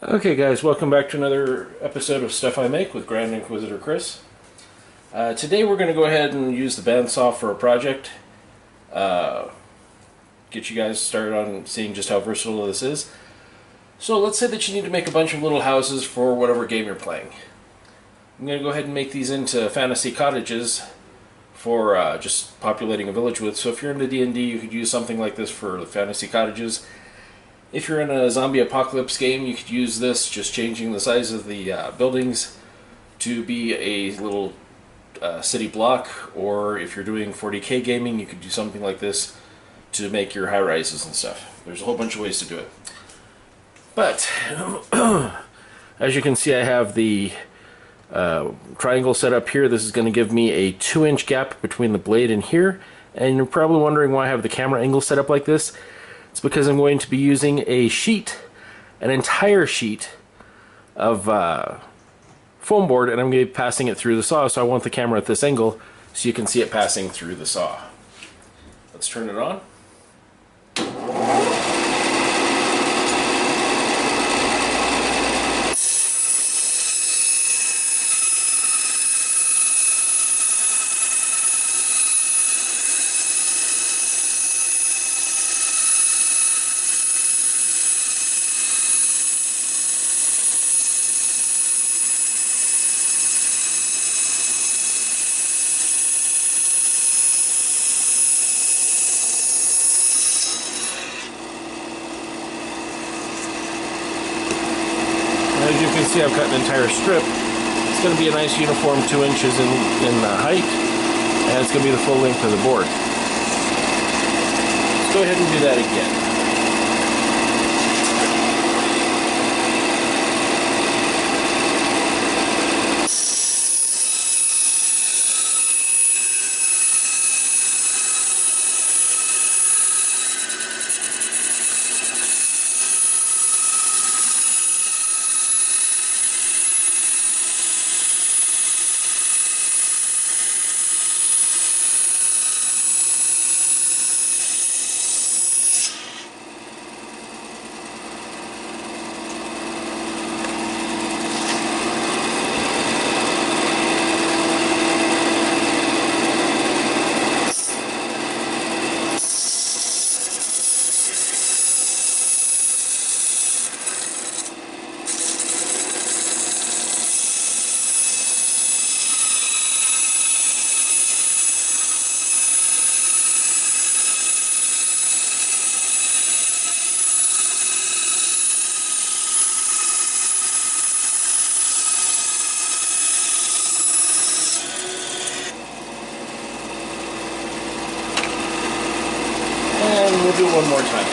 Okay guys, welcome back to another episode of Stuff I Make with Grand Inquisitor Chris. Today we're going to go ahead and use the bandsaw for a project. Get you guys started on seeing just how versatile this is. So let's say that you need to make a bunch of little houses for whatever game you're playing. I'm going to go ahead and make these into fantasy cottages for just populating a village with. So if you're into D&D, you could use something like this for the fantasy cottages. If you're in a zombie apocalypse game, you could use this, just changing the size of the buildings to be a little city block. Or if you're doing 40k gaming, you could do something like this to make your high-rises and stuff. There's a whole bunch of ways to do it. But, as you can see, I have the triangle set up here. This is going to give me a 2-inch gap between the blade and here. And you're probably wondering why I have the camera angle set up like this. It's because I'm going to be using a sheet, an entire sheet of foam board, and I'm going to be passing it through the saw, so I want the camera at this angle so you can see it passing through the saw. Let's turn it on. As you can see, I've cut an entire strip. It's going to be a nice uniform 2 inches in height, and it's going to be the full length of the board. Let's go ahead and do that again. And we'll do it one more time.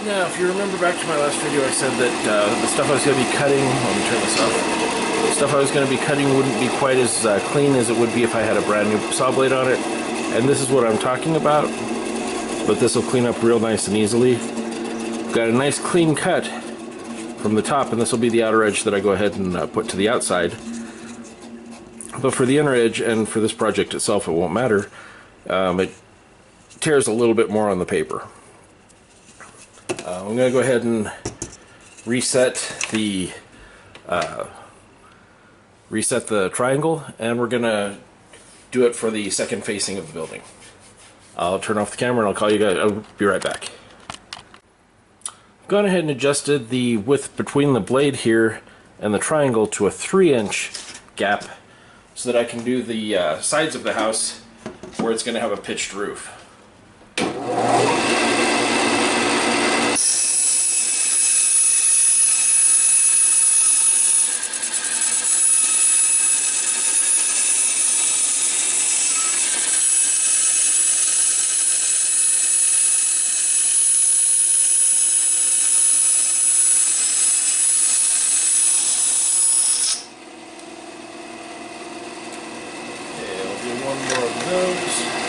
Now, if you remember back to my last video, I said that the stuff I was going to be cutting, let me turn this off, the stuff I was going to be cutting wouldn't be quite as clean as it would be if I had a brand new saw blade on it. And this is what I'm talking about, but this will clean up real nice and easily. Got a nice clean cut from the top, and this will be the outer edge that I go ahead and put to the outside. But for the inner edge, and for this project itself, it won't matter. It tears a little bit more on the paper. I'm going to go ahead and reset the triangle, and we're going to do it for the second facing of the building. I'll turn off the camera and I'll call you guys. I'll be right back. I've gone ahead and adjusted the width between the blade here and the triangle to a 3-inch gap so that I can do the sides of the house where it's going to have a pitched roof. those.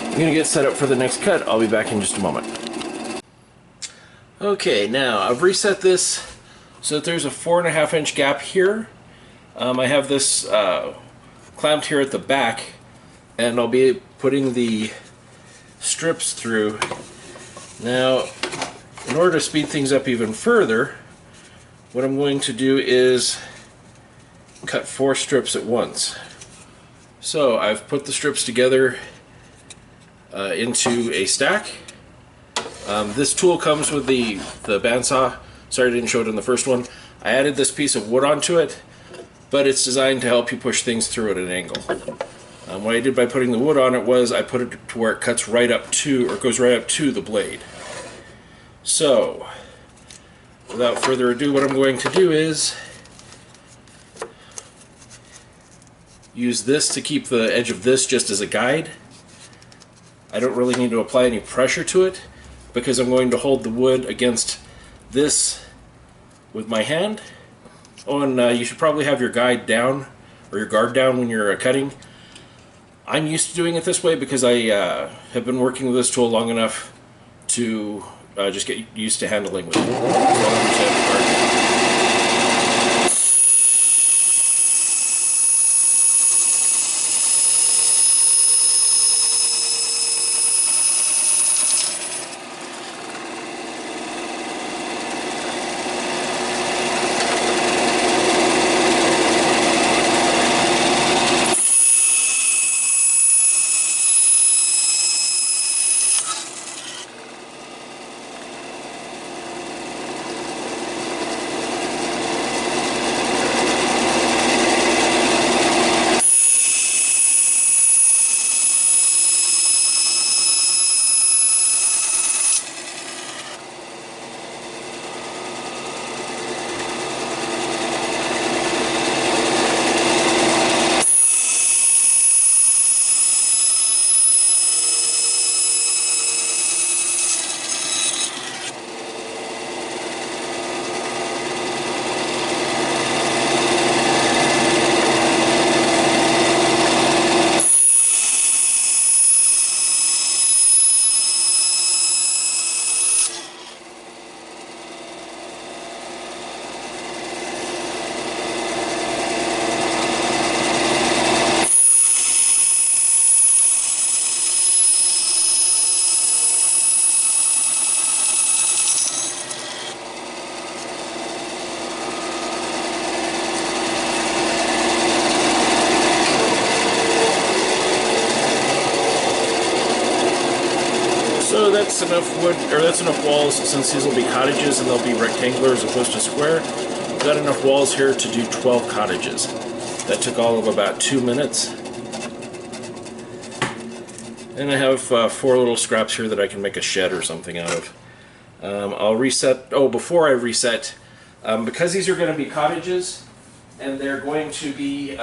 I'm going to get set up for the next cut. I'll be back in just a moment. Okay, now I've reset this so that there's a 4.5 inch gap here. I have this clamped here at the back, and I'll be putting the strips through. Now, in order to speed things up even further, what I'm going to do is cut 4 strips at once. So I've put the strips together into a stack. This tool comes with the bandsaw. Sorry I didn't show it in the first one. I added this piece of wood onto it, but it's designed to help you push things through at an angle. What I did by putting the wood on it was I put it to where it cuts right up to, or goes right up to the blade. So, without further ado, what I'm going to do is use this to keep the edge of this just as a guide. I don't really need to apply any pressure to it because I'm going to hold the wood against this with my hand. Oh, and you should probably have your guide down, or your guard down when you're cutting. I'm used to doing it this way because I have been working with this tool long enough to just get used to handling with it. So I understand the guard down. So that's enough wood, or that's enough walls, since these will be cottages and they'll be rectangular as opposed to square. I've got enough walls here to do 12 cottages. That took all of about 2 minutes. And I have 4 little scraps here that I can make a shed or something out of. I'll reset, before I reset, because these are going to be cottages and they're going to be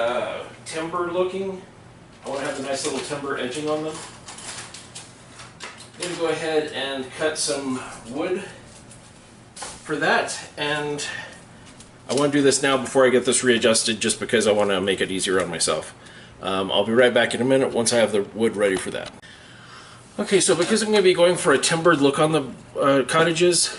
timber looking, I want to have the nice little timber edging on them. I'm going to go ahead and cut some wood for that, and I want to do this now before I get this readjusted just because I want to make it easier on myself. I'll be right back in a minute once I have the wood ready for that. Okay, so because I'm going to be going for a timbered look on the cottages,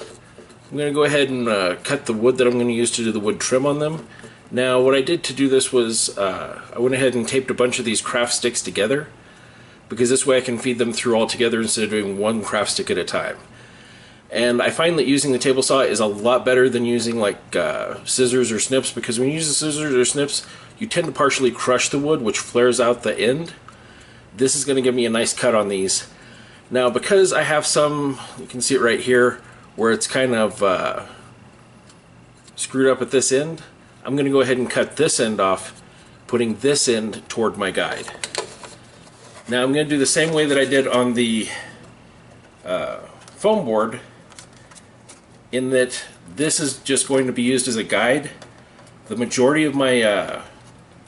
I'm going to go ahead and cut the wood that I'm going to use to do the wood trim on them. Now what I did to do this was I went ahead and taped a bunch of these craft sticks together, because this way I can feed them through all together instead of doing one craft stick at a time. And I find that using the table saw is a lot better than using like scissors or snips, because when you use the scissors or snips, you tend to partially crush the wood, which flares out the end. This is going to give me a nice cut on these. Now because I have some, you can see it right here, where it's kind of screwed up at this end, I'm going to go ahead and cut this end off, putting this end toward my guide. Now I'm going to do the same way that I did on the foam board, in that this is just going to be used as a guide. The majority of my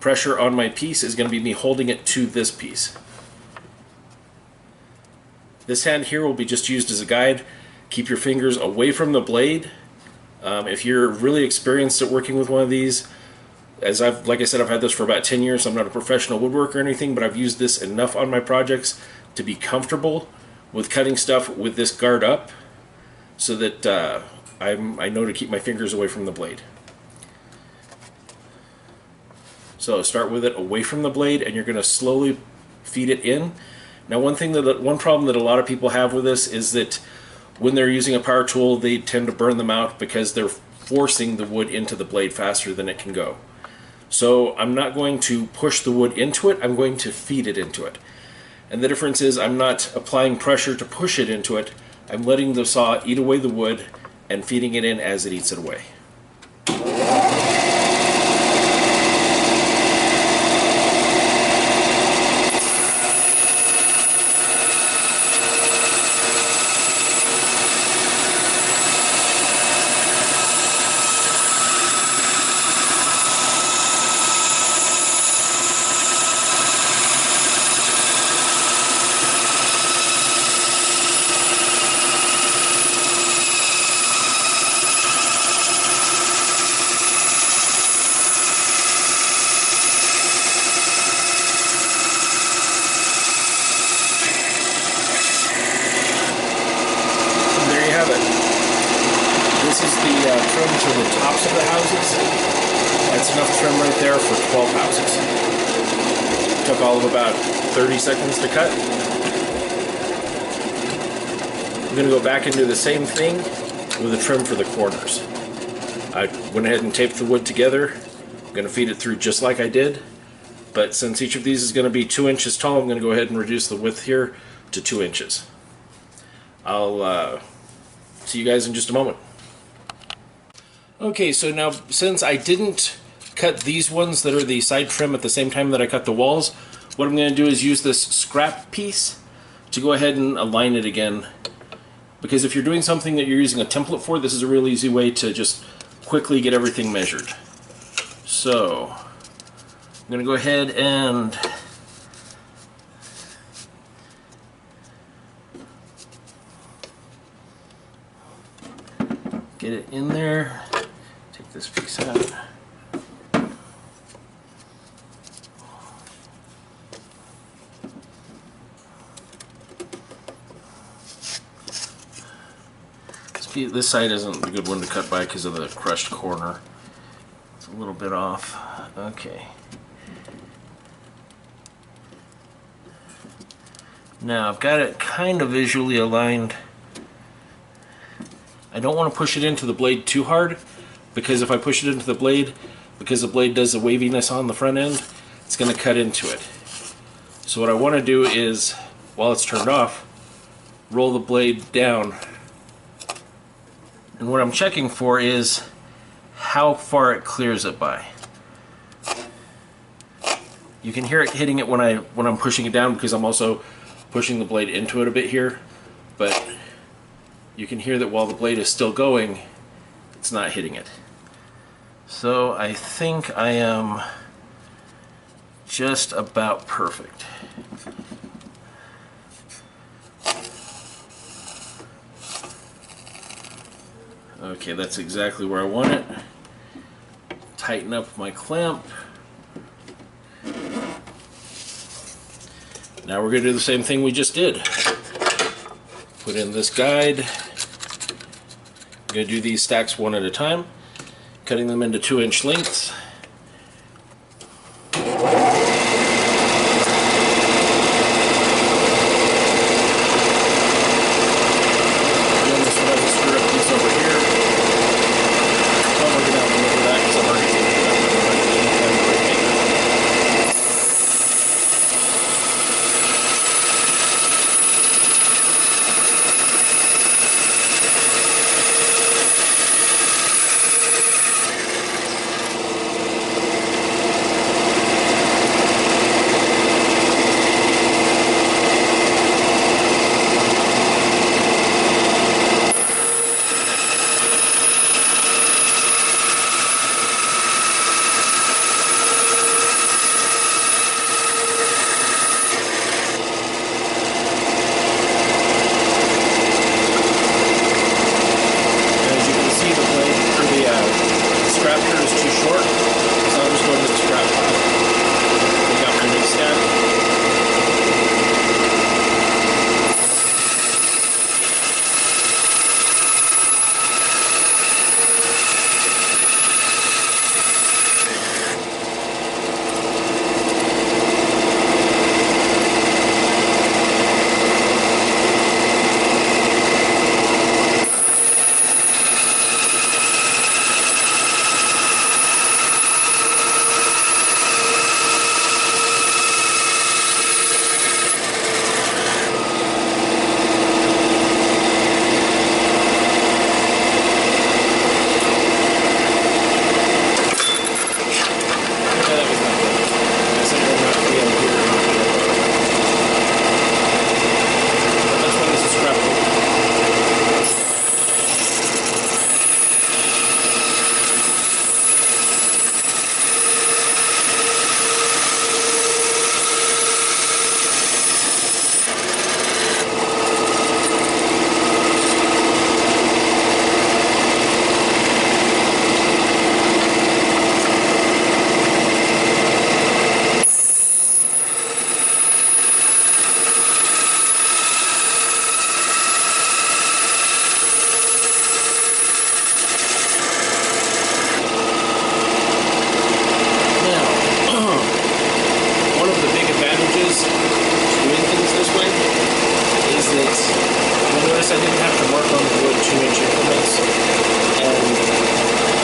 pressure on my piece is going to be me holding it to this piece. This hand here will be just used as a guide. Keep your fingers away from the blade. If you're really experienced at working with one of these, like I said, I've had this for about 10 years. So I'm not a professional woodworker or anything, but I've used this enough on my projects to be comfortable with cutting stuff with this guard up, so that I know to keep my fingers away from the blade. So start with it away from the blade, and you're going to slowly feed it in. Now, one problem that a lot of people have with this is that when they're using a power tool, they tend to burn them out because they're forcing the wood into the blade faster than it can go. So I'm not going to push the wood into it, I'm going to feed it into it. And the difference is I'm not applying pressure to push it into it, I'm letting the saw eat away the wood and feeding it in as it eats it away. This is the trim to the tops of the houses. That's enough trim right there for 12 houses. Took all of about 30 seconds to cut. I'm going to go back and do the same thing with a trim for the corners. I went ahead and taped the wood together. I'm going to feed it through just like I did. But since each of these is going to be 2 inches tall, I'm going to go ahead and reduce the width here to 2 inches. I'll see you guys in just a moment. Okay, so now since I didn't cut these ones that are the side trim at the same time that I cut the walls, what I'm going to do is use this scrap piece to go ahead and align it again. Because if you're doing something that you're using a template for, this is a real easy way to just quickly get everything measured. So I'm going to go ahead and get it in there. Take this piece out. This side isn't a good one to cut by because of the crushed corner. It's a little bit off. Okay. Now I've got it kind of visually aligned. I don't want to push it into the blade too hard, because if I push it into the blade, because the blade does a waviness on the front end, it's going to cut into it. So what I want to do is, while it's turned off, roll the blade down. And what I'm checking for is how far it clears it by. You can hear it hitting it when I'm pushing it down, because I'm also pushing the blade into it a bit here, but you can hear that while the blade is still going, it's not hitting it. So I think I am just about perfect. Okay, that's exactly where I want it. Tighten up my clamp. Now we're going to do the same thing we just did. Put in this guide. I'm going to do these stacks one at a time, cutting them into 2-inch lengths. scrap here is too short, so I'll just go into the scrap pile. Take out my next step. I didn't have to mark on the wood 2-inch increments, and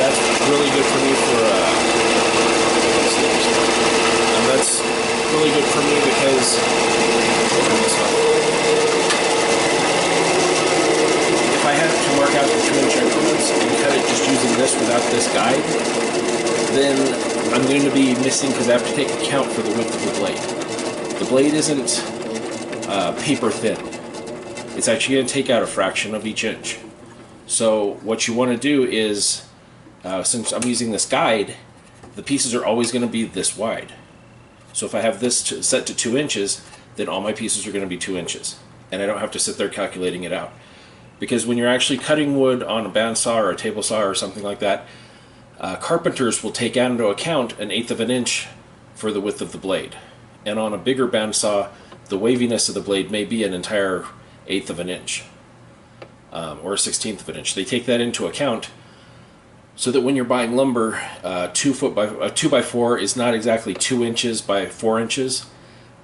that's really good for me for and that's really good for me because if I had to mark out the 2-inch increments and cut it just using this without this guide, then I'm going to be missing because I have to take account for the width of the blade. The blade isn't paper thin. It's actually going to take out a fraction of each inch. So what you want to do is, since I'm using this guide, the pieces are always going to be this wide. So if I have this set to 2 inches, then all my pieces are going to be 2 inches. And I don't have to sit there calculating it out. Because when you're actually cutting wood on a bandsaw or a table saw or something like that, carpenters will take into account 1/8 of an inch for the width of the blade. And on a bigger bandsaw, the waviness of the blade may be an entire 1/8 of an inch, or a 1/16 of an inch. They take that into account so that when you're buying lumber, 2x4 is not exactly 2 inches by 4 inches.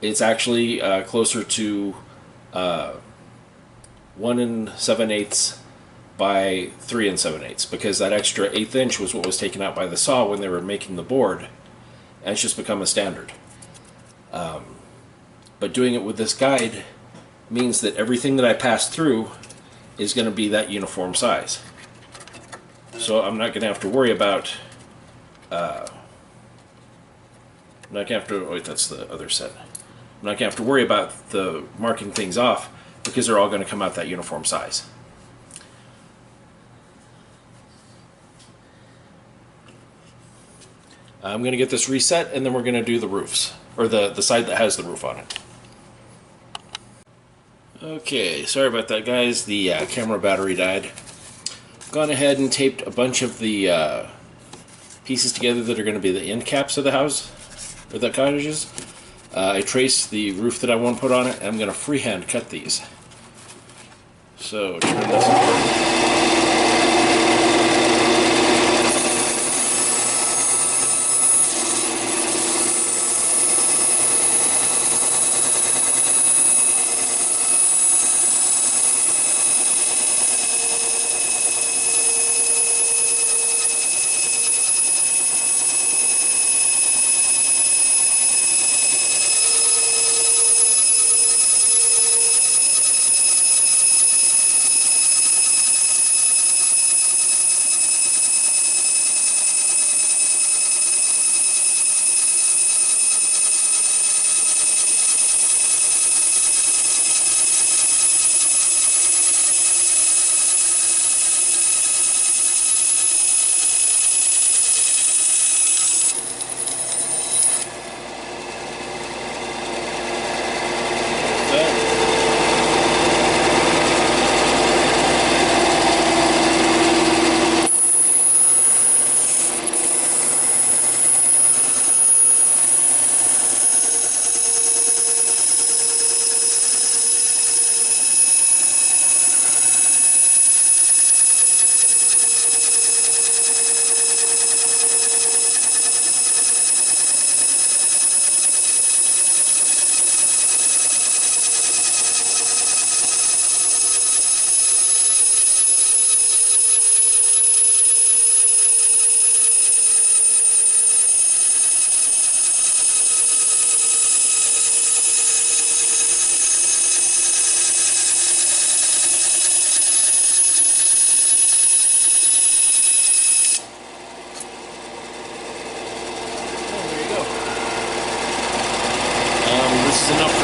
It's actually closer to 1 7/8 by 3 7/8, because that extra 1/8 inch was what was taken out by the saw when they were making the board, and it's just become a standard. But doing it with this guide means that everything that I pass through is going to be that uniform size. So I'm not going to have to worry about wait, that's the other set. I'm not going to have to worry about the marking things off because they're all going to come out that uniform size. I'm going to get this reset, and then we're going to do the roofs, or the side that has the roof on it. Okay, sorry about that, guys. The camera battery died. Gone ahead and taped a bunch of the pieces together that are going to be the end caps of the house, or the cottages. I traced the roof that I want to put on it, and I'm going to freehand cut these. So, turn this on.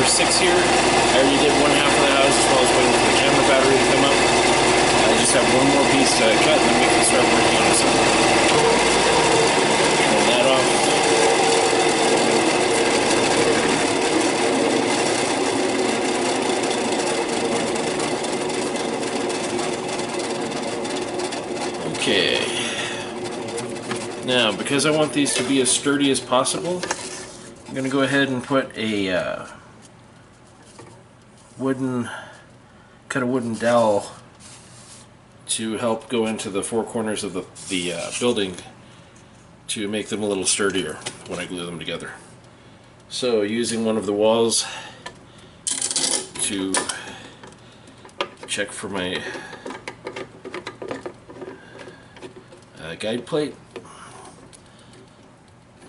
for 6 here. I already did one half of the house as well as waiting for the camera battery to come up. I just have one more piece to cut and then we can start working on something. Turn that off. Okay. Now, because I want these to be as sturdy as possible, I'm going to go ahead and put a cut a wooden dowel to help go into the four corners of the building to make them a little sturdier when I glue them together. So, using one of the walls to check for my guide plate.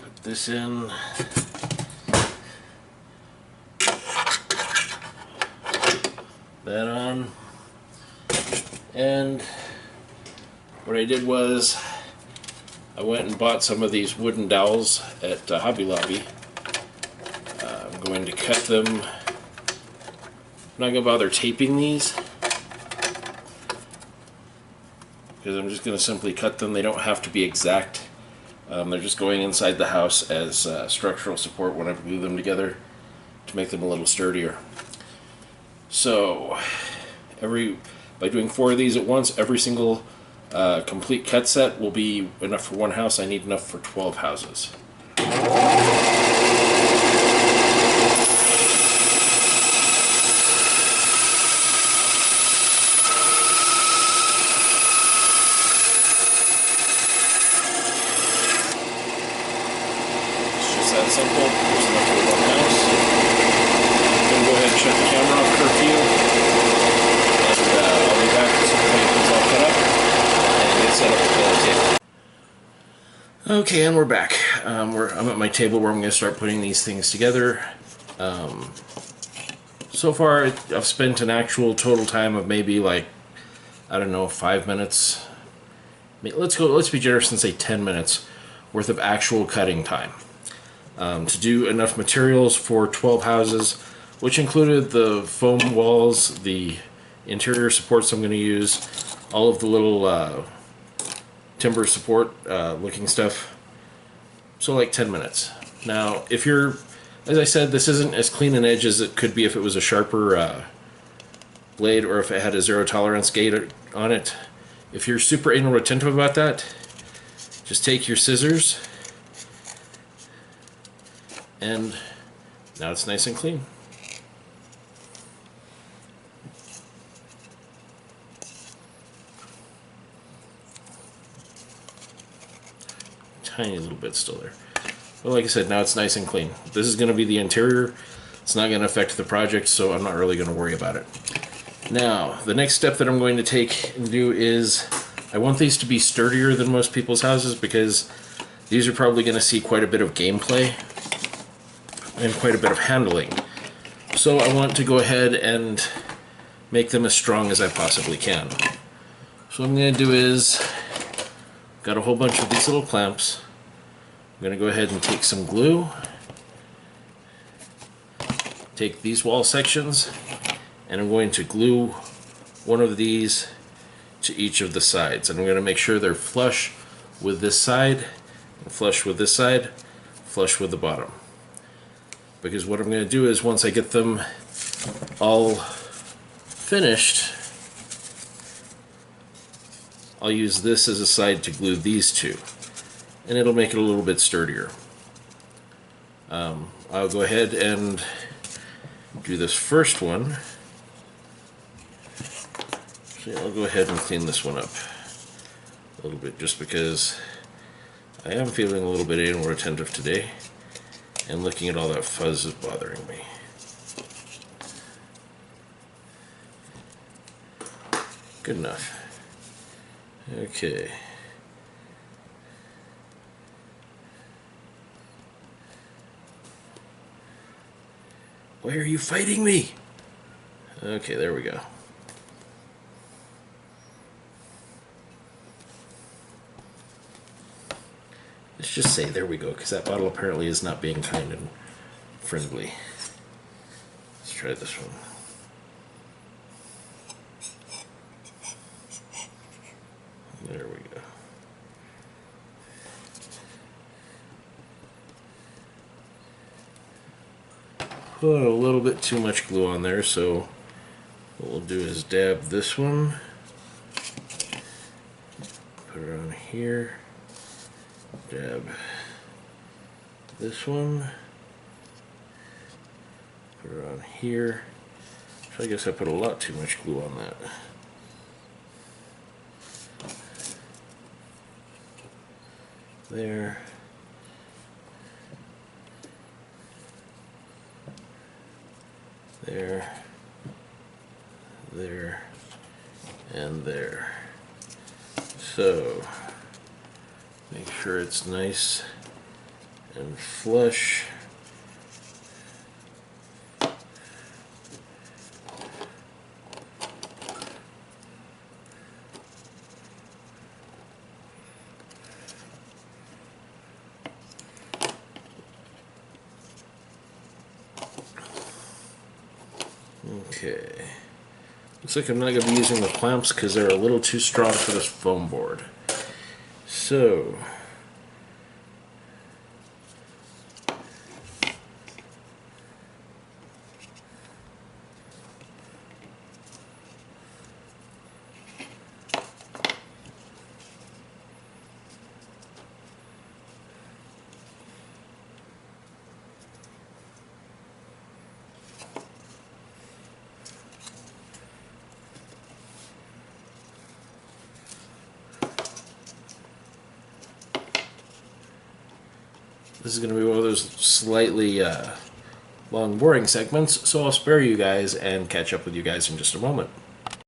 Put this in. That on. And what I did was I went and bought some of these wooden dowels at Hobby Lobby. I'm going to cut them. I'm not going to bother taping these, because I'm just going to simply cut them. They don't have to be exact. They're just going inside the house as structural support when I glue them together to make them a little sturdier. So, by doing 4 of these at once, every single complete cut set will be enough for one house. I need enough for 12 houses. That simple. There's enough for one house. I'm going to go ahead and shut the camera off for a few, and I'll be back as soon as I get these all cut up and get set up at the table. Okay, and we're back. I'm at my table where I'm going to start putting these things together. So far, I've spent an actual total time of maybe like, I don't know, 5 minutes. Let's be generous and say 10 minutes worth of actual cutting time. To do enough materials for 12 houses, which included the foam walls, the interior supports I'm going to use, all of the little timber support looking stuff. So like 10 minutes. Now, if you're, as I said, this isn't as clean an edge as it could be if it was a sharper blade or if it had a zero tolerance gate on it. If you're super anal retentive about that, just take your scissors, and now it's nice and clean. Tiny little bit still there. But like I said, now it's nice and clean. This is going to be the interior. It's not going to affect the project, so I'm not really going to worry about it. Now, the next step that I'm going to take and do is, I want these to be sturdier than most people's houses because these are probably going to see quite a bit of gameplay and quite a bit of handling. So I want to go ahead and make them as strong as I possibly can. So what I'm going to do is, got a whole bunch of these little clamps. I'm going to go ahead and take some glue, take these wall sections, and I'm going to glue one of these to each of the sides. And I'm going to make sure they're flush with this side, and flush with this side, flush with the bottom. Because what I'm going to do is, once I get them all finished, I'll use this as a side to glue these two, and it'll make it a little bit sturdier. I'll go ahead and do this first one. So I'll go ahead and clean this one up a little bit, just because I am feeling a little bit anal retentive today, and looking at all that fuzz is bothering me. Good enough. Okay. Why are you fighting me? Okay, there we go. Let's just say there we go, because that bottle apparently is not being kind and friendly. try this one. There we go. Put a little bit too much glue on there, so what we'll do is dab this one, put it on here, dab this one, put it on here. So I guess I put a lot too much glue on that. There. There. There. And there. So, make sure it's nice and flush. Okay. Looks like I'm not going to be using the clamps because they're a little too strong for this foam board. So, this is going to be one of those slightly long boring segments, so I'll spare you guys and catch up with you guys in just a moment.